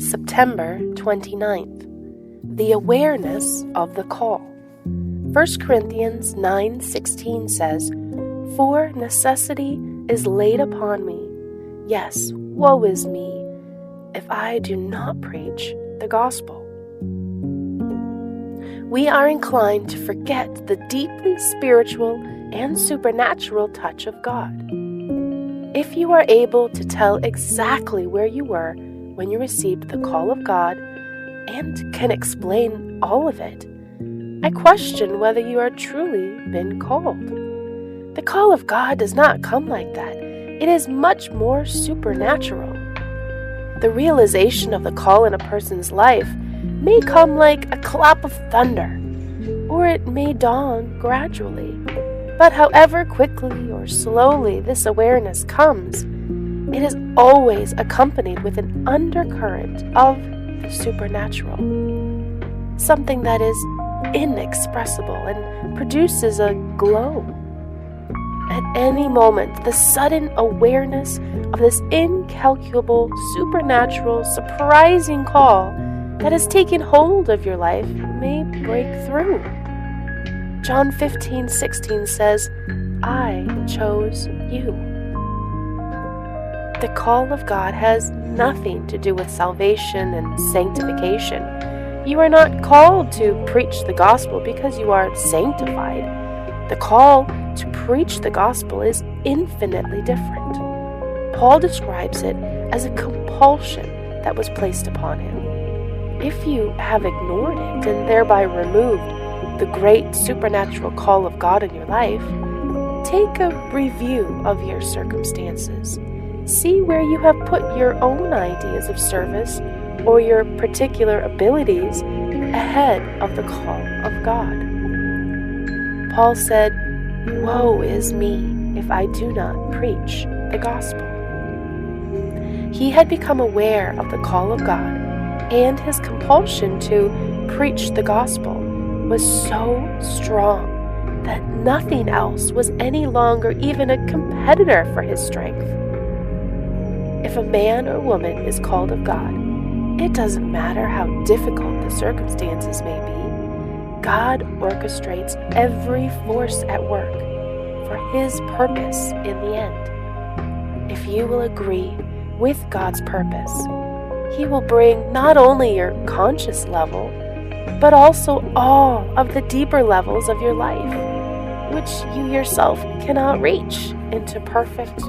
September 29th. The awareness of the call. 1 Corinthians 9:16 says, "For necessity is laid upon me. Yes, woe is me, if I do not preach the gospel." We are inclined to forget the deeply spiritual and supernatural touch of God. If you are able to tell exactly where you were when you received the call of God and can explain all of it, I question whether you are truly been called. The call of God does not come like that. It is much more supernatural. The realization of the call in a person's life may come like a clap of thunder, or it may dawn gradually. But however quickly or slowly this awareness comes, it is always accompanied with an undercurrent of the supernatural, something that is inexpressible and produces a glow. At any moment, the sudden awareness of this incalculable, supernatural, surprising call that has taken hold of your life may break through. John 15:16 says, "I chose you." The call of God has nothing to do with salvation and sanctification. You are not called to preach the gospel because you are sanctified. The call to preach the gospel is infinitely different. Paul describes it as a compulsion that was placed upon him. If you have ignored it and thereby removed the great supernatural call of God in your life, take a review of your circumstances. See where you have put your own ideas of service or your particular abilities ahead of the call of God. Paul said, "Woe is me if I do not preach the gospel." He had become aware of the call of God, and his compulsion to preach the gospel was so strong that nothing else was any longer even a competitor for his strength. If a man or woman is called of God, it doesn't matter how difficult the circumstances may be. God orchestrates every force at work for His purpose in the end. If you will agree with God's purpose, He will bring not only your conscious level, but also all of the deeper levels of your life, which you yourself cannot reach, into perfect